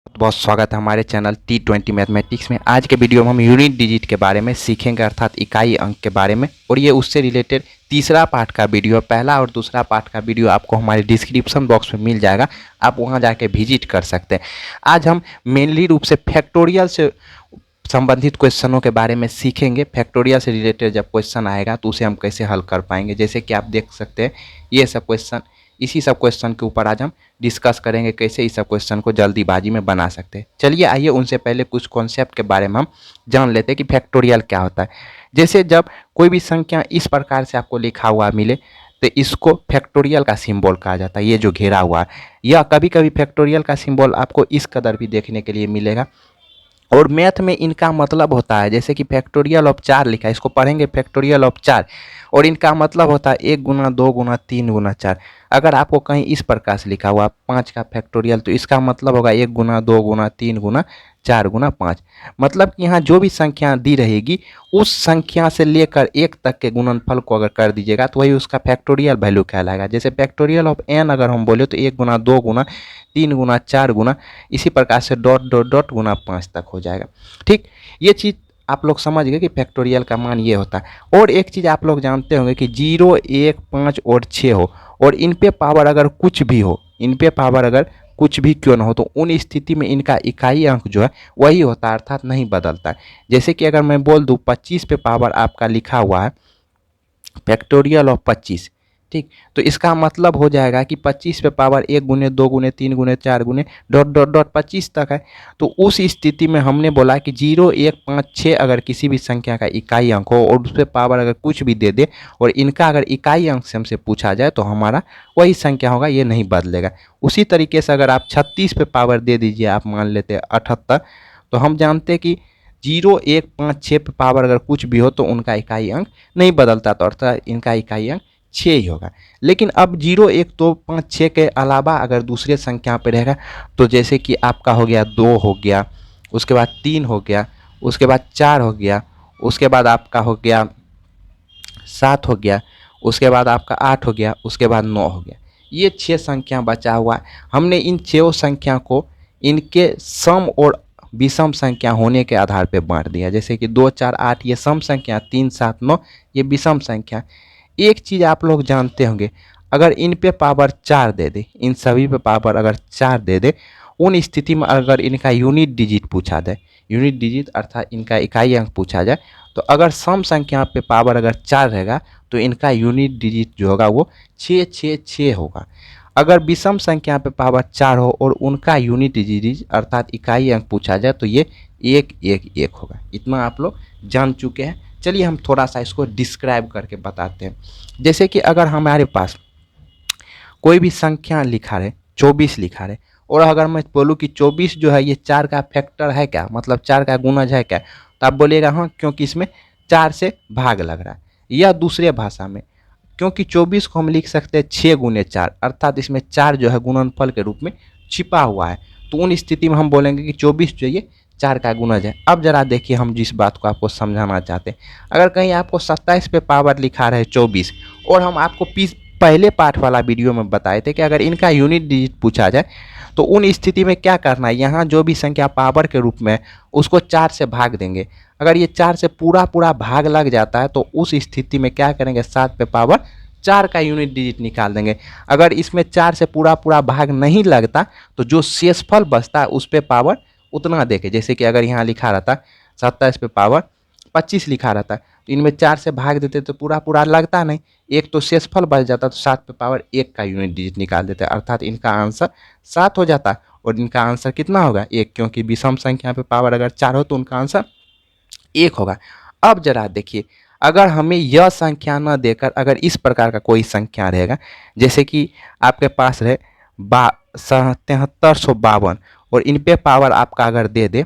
बहुत स्वागत है हमारे चैनल T20 मैथमेटिक्स में। आज के वीडियो में हम यूनिट डिजिट के बारे में सीखेंगे, अर्थात इकाई अंक के बारे में। और ये उससे रिलेटेड तीसरा पार्ट का वीडियो, पहला और दूसरा पार्ट का वीडियो आपको हमारे डिस्क्रिप्शन बॉक्स में मिल जाएगा, आप वहां जाके विजिट कर सकते हैं। आज हम मेनली रूप से फैक्टोरियल से संबंधित क्वेश्चनों के बारे में सीखेंगे। फैक्टोरियल से रिलेटेड जब क्वेश्चन आएगा तो उसे हम कैसे हल कर पाएंगे। जैसे कि आप देख सकते हैं ये सब क्वेश्चन, इसी सब क्वेश्चन के ऊपर आज हम डिस्कस करेंगे कैसे इस सब क्वेश्चन को जल्दीबाजी में बना सकते हैं। चलिए आइए उनसे पहले कुछ कॉन्सेप्ट के बारे में हम जान लेते हैं कि फैक्टोरियल क्या होता है। जैसे जब कोई भी संख्या इस प्रकार से आपको लिखा हुआ मिले तो इसको फैक्टोरियल का सिंबल कहा जाता है। ये जो घेरा हुआ है, या कभी कभी फैक्टोरियल का सिंबल आपको इस कदर भी देखने के लिए मिलेगा। और मैथ में इनका मतलब होता है, जैसे कि फैक्टोरियल ऑफ 4 लिखा है, इसको पढ़ेंगे फैक्टोरियल ऑफ 4, और इनका मतलब होता है 1 गुना 2 गुना 3 गुना 4। अगर आपको कहीं इस प्रकार से लिखा हुआ 5 का फैक्टोरियल, तो इसका मतलब होगा 1 गुना 2 गुना 3 गुना 4 गुना 5। मतलब कि यहाँ जो भी संख्या दी रहेगी उस संख्या से लेकर 1 तक के गुणनफल को अगर कर दीजिएगा तो वही उसका फैक्टोरियल वैल्यू कहलाएगा। जैसे फैक्टोरियल ऑफ n अगर हम बोले तो 1 गुना 2 गुना 3 गुना 4 गुना, इसी प्रकार से डॉट डॉट डॉट गुना 5 तक हो जाएगा। ठीक, ये चीज़ आप लोग समझ गए कि फैक्टोरियल का मान ये होता है। और एक चीज़ आप लोग जानते होंगे कि 0, 1, 5 और 6 हो, और इन पे पावर अगर कुछ भी हो, इन पे पावर अगर कुछ भी क्यों ना हो, तो उन स्थिति में इनका इकाई अंक जो है वही होता है, अर्थात नहीं बदलता है। जैसे कि अगर मैं बोल दूँ 25 पे पावर आपका लिखा हुआ है फैक्टोरियल ऑफ 25, ठीक, तो इसका मतलब हो जाएगा कि 25 पे पावर 1 गुने 2 गुने 3 गुने 4 गुने डॉट डॉट डॉट 25 तक है। तो उस स्थिति में हमने बोला कि 0, 1, 5, 6 अगर किसी भी संख्या का इकाई अंक हो और उस पर पावर अगर कुछ भी दे दे और इनका अगर इकाई अंक से हमसे पूछा जाए तो हमारा वही संख्या होगा, ये नहीं बदलेगा। उसी तरीके से अगर आप 36 पे पावर दे दीजिए, आप मान लेते हैं 78, तो हम जानते हैं कि 0, 1, 5, 6 पे पावर अगर कुछ भी हो तो उनका इकाई अंक नहीं बदलता, तो अर्थात इनका इकाई अंक 6 ही होगा। लेकिन अब 0, 1, 2, 5, 6 के अलावा अगर दूसरे संख्या पे रहेगा, तो जैसे कि आपका हो गया 2 हो गया, उसके बाद 3 हो गया, उसके बाद 4 हो गया, उसके बाद आपका हो गया 7 हो गया, उसके बाद आपका 8 हो गया, उसके बाद 9 हो गया। ये 6 संख्या बचा हुआ है। हमने इन 6 संख्या को इनके सम और विषम संख्या होने के आधार पे बांट दिया। जैसे कि 2, 4, 8 ये सम संख्या, 3, 7, 9 ये विषम संख्या। एक चीज़ आप लोग जानते होंगे, अगर इन पे पावर 4 दे दे, इन सभी पे पावर अगर 4 दे दे, उन स्थिति में अगर इनका यूनिट डिजिट पूछा जाए, यूनिट डिजिट अर्थात इनका इकाई अंक पूछा जाए, तो अगर सम संख्या पे पावर अगर 4 रहेगा तो इनका यूनिट डिजिट जो होगा वो 666 होगा। अगर विषम संख्या पे पावर 4 हो और उनका यूनिट डिजिट अर्थात इकाई अंक पूछा जाए तो ये 1 1 1 होगा। इतना आप लोग जान चुके हैं। चलिए हम थोड़ा सा इसको डिस्क्राइब करके बताते हैं। जैसे कि अगर हमारे पास कोई भी संख्या लिखा रहे, 24 लिखा रहे, और अगर मैं बोलूँ कि 24 जो है ये 4 का फैक्टर है क्या, मतलब 4 का गुणज है क्या, तो आप बोलिएगा हाँ, क्योंकि इसमें 4 से भाग लग रहा है। या दूसरे भाषा में, क्योंकि 24 को हम लिख सकते हैं 6 गुने 4, अर्थात इसमें 4 जो है गुणनफल के रूप में छिपा हुआ है, तो उन स्थिति में हम बोलेंगे कि 24 जो ये 4 का गुणज है। अब जरा देखिए हम जिस बात को आपको समझाना चाहते हैं, अगर कहीं आपको 27 पे पावर लिखा रहे 24, और हम आपको पहले पार्ट वाला वीडियो में बताए थे कि अगर इनका यूनिट डिजिट पूछा जाए तो उन स्थिति में क्या करना है, यहाँ जो भी संख्या पावर के रूप में उसको 4 से भाग देंगे। अगर ये 4 से पूरा पूरा भाग लग जाता है तो उस स्थिति में क्या करेंगे, 7 पे पावर 4 का यूनिट डिजिट निकाल देंगे। अगर इसमें 4 से पूरा पूरा भाग नहीं लगता तो जो शेषफल बचता है उस पर पावर उतना देके, जैसे कि अगर यहाँ लिखा रहता 27 पे पावर 25 लिखा रहता है, तो इनमें 4 से भाग देते तो पूरा पूरा लगता नहीं, एक तो शेषफल बच जाता, तो 7 पे पावर 1 का यूनिट डिजिट निकाल देते हैं, अर्थात इनका आंसर 7 हो जाता। और इनका आंसर कितना होगा, 1, क्योंकि विषम संख्या पे पावर अगर 4 हो तो उनका आंसर 1 होगा। अब जरा देखिए, अगर हमें यह संख्या न देकर अगर इस प्रकार का कोई संख्या रहेगा, जैसे कि आपके पास रहे 7352, और इन पे पावर आपका अगर दे दे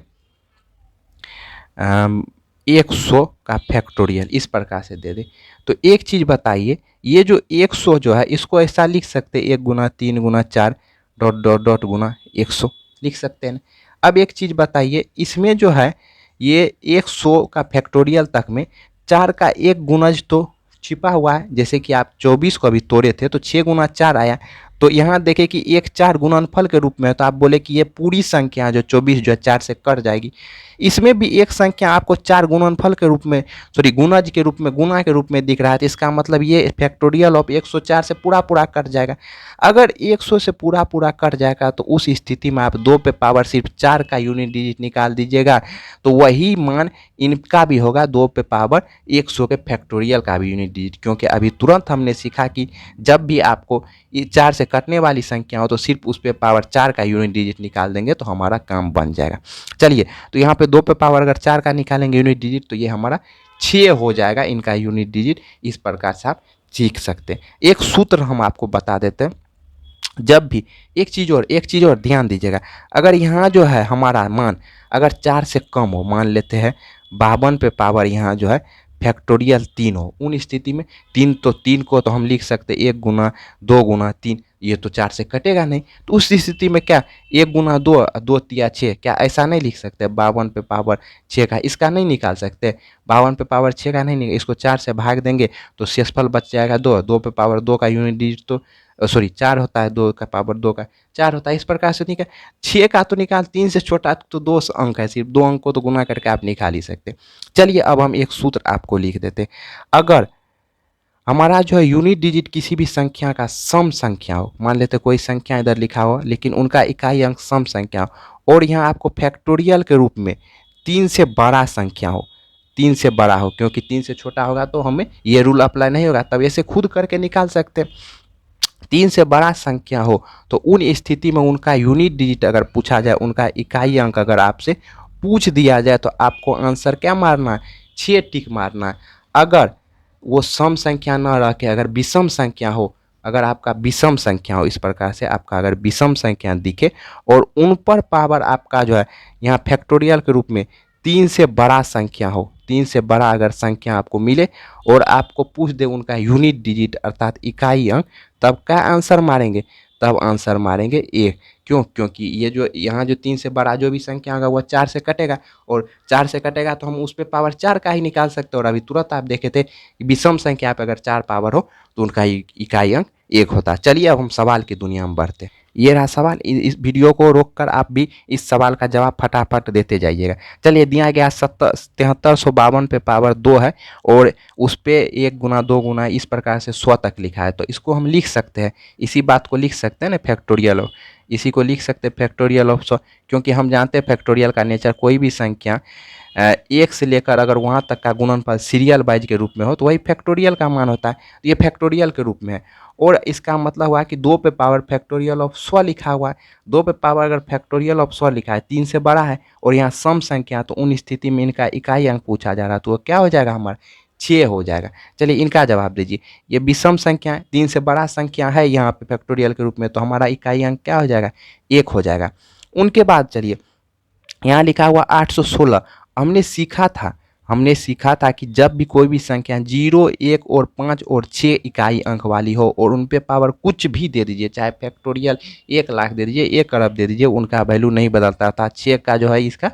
100 का फैक्टोरियल, इस प्रकार से दे दे, तो एक चीज़ बताइए, ये जो 100 जो है इसको ऐसा लिख सकते 1 गुना 3 गुना 4 डॉट डॉट डॉट गुना 100 लिख सकते हैं ना। अब एक चीज़ बताइए, इसमें जो है ये 100 का फैक्टोरियल तक में 4 का एक गुणज तो छिपा हुआ है। जैसे कि आप 24 को अभी तोड़े थे तो 6 गुना 4 आया, तो यहाँ देखें कि एक 4 गुणनफल के रूप में है, तो आप बोले कि ये पूरी संख्या जो 24 जो है 4 से कट जाएगी। इसमें भी एक संख्या आपको 4 गुणनफल के रूप में, सॉरी गुणज के रूप में, गुणा के रूप में दिख रहा है, तो इसका मतलब ये फैक्टोरियल ऑफ 104 से पूरा पूरा कट जाएगा। अगर 100 से पूरा पूरा कट जाएगा तो उस स्थिति में आप 2 पे पावर सिर्फ 4 का यूनिट डिजिट निकाल दीजिएगा, तो वही मान इनका भी होगा 2 पे पावर 100 के फैक्टोरियल का भी यूनिट डिजिट। क्योंकि अभी तुरंत हमने सीखा कि जब भी आपको 4 से कटने वाली संख्या हो तो सिर्फ उस पे पावर 4 का यूनिट डिजिट निकाल देंगे तो हमारा काम बन जाएगा। चलिए, तो यहाँ पे 2 पे पावर अगर 4 का निकालेंगे यूनिट डिजिट तो ये हमारा 6 हो जाएगा इनका यूनिट डिजिट। इस प्रकार से आप सीख सकते हैं। एक सूत्र हम आपको बता देते हैं, जब भी एक चीज़ और ध्यान दीजिएगा, अगर यहाँ जो है हमारा मान अगर 4 से कम हो, मान लेते हैं 52 पे पावर यहाँ जो है फैक्टोरियल 3 हो, उन स्थिति में 3 को तो हम लिख सकते 1 गुना 2 गुना 3, ये तो 4 से कटेगा नहीं। तो उस स्थिति में क्या 1 गुना 2, 2 तिया 6, क्या ऐसा नहीं लिख सकते 52 पे पावर 6 का, इसका नहीं निकाल सकते 52 पे पावर 6 का नहीं, इसको 4 से भाग देंगे तो शेषफल बच जाएगा 2, 2 पे पावर 2 का यूनिट डिजिट तो सॉरी 4 होता है, 2 का पावर 2 का 4 होता है। इस प्रकार से निकाल 6 का तो निकाल, 3 से छोटा तो 2 अंक है, सिर्फ 2 अंक को तो गुना करके आप निकाल ही सकते। चलिए अब हम एक सूत्र आपको लिख देते, अगर हमारा जो है यूनिट डिजिट किसी भी संख्या का सम संख्या हो, मान लेते कोई संख्या इधर लिखा हो लेकिन उनका इकाई अंक सम संख्या हो, और यहाँ आपको फैक्टोरियल के रूप में 3 से बड़ा संख्या हो, 3 से बड़ा हो, क्योंकि 3 से छोटा होगा तो हमें ये रूल अप्लाई नहीं होगा, तब ऐसे खुद करके निकाल सकते। 3 से बड़ा संख्या हो तो उन स्थिति में उनका यूनिट डिजिट अगर पूछा जाए, उनका इकाई अंक अगर आपसे पूछ दिया जाए तो आपको आंसर क्या मारना है, 6 टिक मारना है। अगर वो सम संख्या न रह के अगर विषम संख्या हो, अगर आपका विषम संख्या हो, इस प्रकार से आपका अगर विषम संख्या दिखे और उन पर पावर आपका जो है यहाँ फैक्टोरियल के रूप में 3 से बड़ा संख्या हो, 3 से बड़ा अगर संख्या आपको मिले और आपको पूछ दे उनका यूनिट डिजिट अर्थात इकाई अंक, तब क्या आंसर मारेंगे, तब आंसर मारेंगे 1। क्यों? क्योंकि ये जो यहाँ जो 3 से बड़ा जो भी संख्या होगा वह 4 से कटेगा, और 4 से कटेगा तो हम उस पे पावर 4 का ही निकाल सकते हैं। और अभी तुरंत आप देखे थे विषम संख्या पे अगर 4 पावर हो तो उनका इकाई अंक 1 होता है। चलिए अब हम सवाल की दुनिया में बढ़ते हैं। ये रहा सवाल, इस वीडियो को रोककर आप भी इस सवाल का जवाब फटाफट देते जाइएगा। चलिए, दिया गया 7352 पे पावर 2 है और उस पे 1 गुना 2 गुना इस प्रकार से 100 तक लिखा है, तो इसको हम लिख सकते हैं, इसी बात को लिख सकते हैं ना फैक्टोरियल ऑफ, इसी को लिख सकते हैं फैक्टोरियल ऑफ 100, क्योंकि हम जानते हैं फैक्टोरियल का नेचर, कोई भी संख्या 1 से लेकर अगर वहाँ तक का गुणनफल सीरियल वाइज के रूप में हो तो वही फैक्टोरियल का मान होता है, तो ये फैक्टोरियल के रूप में है। और इसका मतलब हुआ कि 2 पे पावर फैक्टोरियल ऑफ 100 लिखा हुआ है, 2 पे पावर अगर फैक्टोरियल ऑफ 100 लिखा है 3 से बड़ा है और यहाँ सम संख्या, तो उन स्थिति में इनका इकाई अंक पूछा जा रहा है, तो वो क्या हो जाएगा हमारा 6 हो जाएगा। चलिए इनका जवाब दीजिए, ये विषम संख्या है, 3 से बड़ा संख्या है यहाँ पे फैक्टोरियल के रूप में, तो हमारा इकाई अंक क्या हो जाएगा 1 हो जाएगा। उनके बाद चलिए यहाँ लिखा हुआ 816, हमने सीखा था कि जब भी कोई भी संख्या 0, 1 और 5 और 6 इकाई अंक वाली हो और उन पे पावर कुछ भी दे दीजिए, चाहे फैक्टोरियल 1 लाख दे दीजिए, 1 अरब दे दीजिए, उनका वैल्यू नहीं बदलता था। 6 का जो है इसका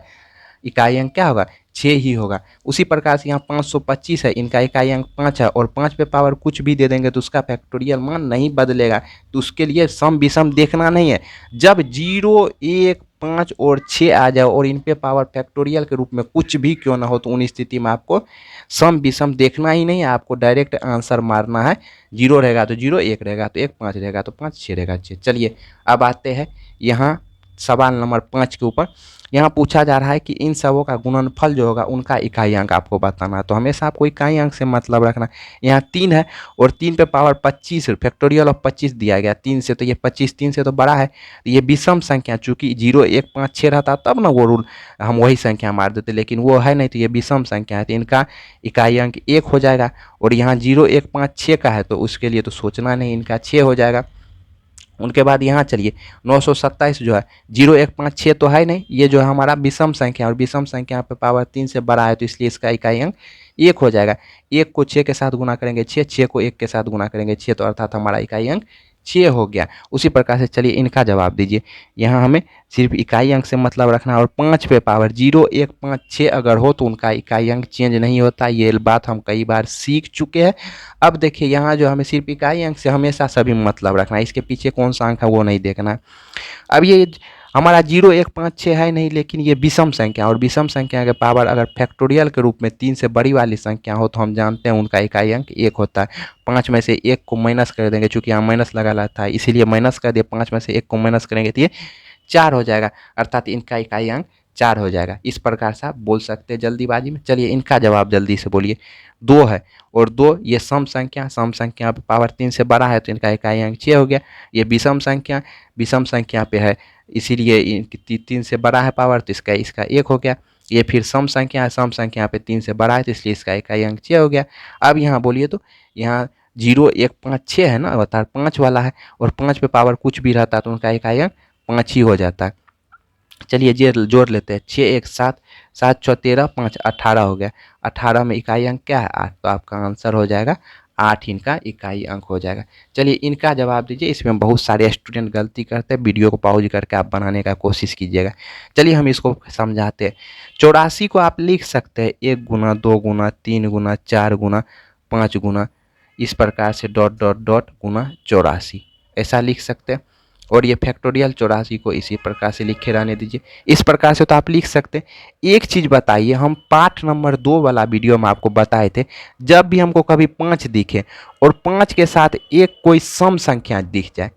इकाई अंक क्या होगा 6 ही होगा। उसी प्रकार से यहाँ 525 है, इनका इकाई अंक 5 है और 5 पे पावर कुछ भी दे देंगे तो उसका फैक्टोरियल मान नहीं बदलेगा, तो उसके लिए सम विषम देखना नहीं है। जब 0, 1, 5 और 6 आ जाए और इन पे पावर फैक्टोरियल के रूप में कुछ भी क्यों ना हो तो उन स्थिति में आपको सम विषम देखना ही नहीं है, आपको डायरेक्ट आंसर मारना है। 0 रहेगा तो 0, 1 रहेगा तो 1, 5 रहेगा तो 5, 6 रहेगा 6। चलिए अब आते हैं यहाँ सवाल नंबर 5 के ऊपर। यहाँ पूछा जा रहा है कि इन सबों का गुणनफल जो होगा उनका इकाई अंक आपको बताना है, तो हमेशा आपको इकाई अंक से मतलब रखना। यहाँ 3 है और 3 पे पावर 25 फैक्टोरियल ऑफ 25 दिया गया 3 से, तो ये 25 3 से तो बड़ा है, तो ये विषम संख्या, चूंकि 0, 1, 5, 6 रहता तब ना वो रूल हम वही संख्या मार देते, लेकिन वो है नहीं, तो ये विषम संख्या है, तो इनका इकाई अंक 1 हो जाएगा। और यहाँ 0, 1, 5, 6 का है तो उसके लिए तो सोचना नहीं, इनका 6 हो जाएगा। उनके बाद यहाँ चलिए 927 जो है 0, 1, 5, 6 तो है नहीं, ये जो है हमारा विषम संख्या, और विषम संख्या पे पावर 3 से बड़ा है तो इसलिए इसका इकाई अंक 1 हो जाएगा। 1 को 6 के साथ गुना करेंगे 6, 6 को 1 के साथ गुना करेंगे 6, तो अर्थात हमारा इकाई अंक 6 हो गया। उसी प्रकार से चलिए इनका जवाब दीजिए। यहाँ हमें सिर्फ इकाई अंक से मतलब रखना है और 5 पे पावर 0 1 5 6 अगर हो तो उनका इकाई अंक चेंज नहीं होता। ये बात हम कई बार सीख चुके हैं। अब देखिए यहाँ जो हमें सिर्फ इकाई अंक से हमेशा सभी मतलब रखना है, इसके पीछे कौन सा अंक है वो नहीं देखना है। अब ये हमारा 0 1 5 6 है नहीं, लेकिन ये विषम संख्या, और विषम संख्या के पावर अगर फैक्टोरियल के रूप में 3 से बड़ी वाली संख्या हो तो हम जानते हैं उनका इकाई अंक 1 होता है। 5 में से 1 को माइनस कर देंगे, चूँकि यहाँ माइनस लगा रहता है इसीलिए माइनस कर दिए। 5 में से 1 को माइनस करेंगे तो ये 4 हो जाएगा, अर्थात इनका इकाई अंक 4 हो जाएगा। इस प्रकार से आप बोल सकते हैं जल्दीबाजी में। चलिए इनका जवाब जल्दी से बोलिए। 2 है और 2 ये सम संख्या पे पावर 3 से बड़ा है तो इनका इकाई अंक 6 हो गया। ये विषम संख्या पे है इसीलिए इनकी 3 से बड़ा है पावर तो इसका 1 हो गया। ये फिर सम संख्या पे 3 से बड़ा है तो इसलिए इसका इकाई अंक 6 हो गया। अब यहाँ बोलिए तो यहाँ 0 1 5 6 है ना, अर्थात 5 वाला है, और 5 पे पावर कुछ भी रहता है तो उनका इकाई अंक 5 ही हो जाता है। चलिए ये जोड़ लेते हैं। 6 1 7 7 6 13 5 18 हो गया। 18 में इकाई अंक क्या है 8, तो आपका आंसर हो जाएगा 8 इनका इकाई अंक हो जाएगा। चलिए इनका जवाब दीजिए। इसमें बहुत सारे स्टूडेंट गलती करते हैं, वीडियो को पॉज करके आप बनाने का कोशिश कीजिएगा। चलिए हम इसको समझाते हैं। 84 को आप लिख सकते हैं 1 गुना 2 गुना 3 गुना 4 गुना 5 गुना, इस प्रकार से डॉट डॉट डॉट गुना 84 ऐसा लिख सकते हैं। और ये फैक्टोरियल 84 को इसी प्रकार से लिखे रहने दीजिए। इस प्रकार से तो आप लिख सकते हैं। एक चीज़ बताइए, हम पाठ नंबर 2 वाला वीडियो में आपको बताए थे, जब भी हमको कभी 5 दिखे और 5 के साथ एक कोई सम संख्या दिख जाए,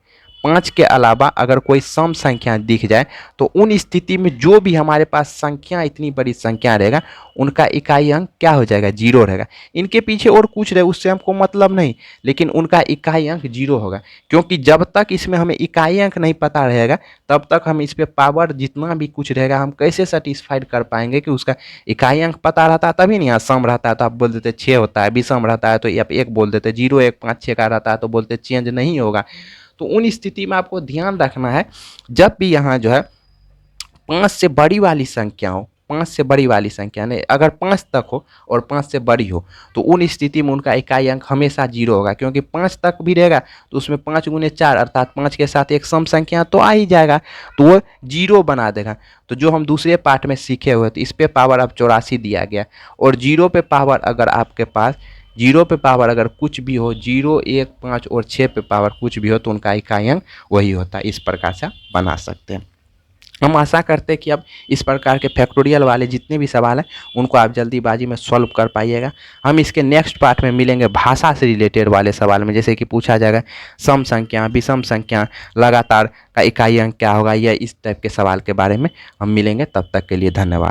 5 के अलावा अगर कोई सम संख्या दिख जाए तो उन स्थिति में जो भी हमारे पास संख्या इतनी बड़ी संख्या रहेगा उनका इकाई अंक क्या हो जाएगा 0 रहेगा। इनके पीछे और कुछ रहे उससे हमको मतलब नहीं, लेकिन उनका इकाई अंक 0 होगा, क्योंकि जब तक इसमें हमें इकाई अंक नहीं पता रहेगा तब तक हम इस पर पावर जितना भी कुछ रहेगा हम कैसे सेटिस्फाइड कर पाएंगे कि उसका इकाई अंक पता रहता है। तभी नहीं, यहाँ सम रहता है तो आप बोल देते 6 होता है, विषम रहता है तो आप 1 बोल देते, 0 1 5 6 का रहता है तो बोलते चेंज नहीं होगा। तो उन स्थिति में आपको ध्यान रखना है, जब भी यहाँ जो है 5 से बड़ी वाली संख्या हो, 5 से बड़ी वाली संख्या नहीं, अगर 5 तक हो और 5 से बड़ी हो तो उन स्थिति में उनका इकाई अंक हमेशा 0 होगा, क्योंकि 5 तक भी रहेगा तो उसमें 5 गुने 4 अर्थात 5 के साथ एक सम संख्या तो आ ही जाएगा, तो वो 0 बना देगा। तो जो हम दूसरे पार्ट में सीखे हुए थे, इस पे पावर अब 84 दिया गया, और 0 पे पावर अगर आपके पास 0 पे पावर अगर कुछ भी हो, 0 1 5 और 6 पे पावर कुछ भी हो तो उनका इकाई अंक वही होता है। इस प्रकार से आप बना सकते हैं। हम आशा करते हैं कि अब इस प्रकार के फैक्टोरियल वाले जितने भी सवाल हैं उनको आप जल्दीबाजी में सॉल्व कर पाइएगा। हम इसके नेक्स्ट पार्ट में मिलेंगे भाषा से रिलेटेड वाले सवाल में, जैसे कि पूछा जाएगा सम संख्या, विषम संख्या, लगातार का इकाई अंक क्या होगा, या इस टाइप के सवाल के बारे में हम मिलेंगे। तब तक के लिए धन्यवाद।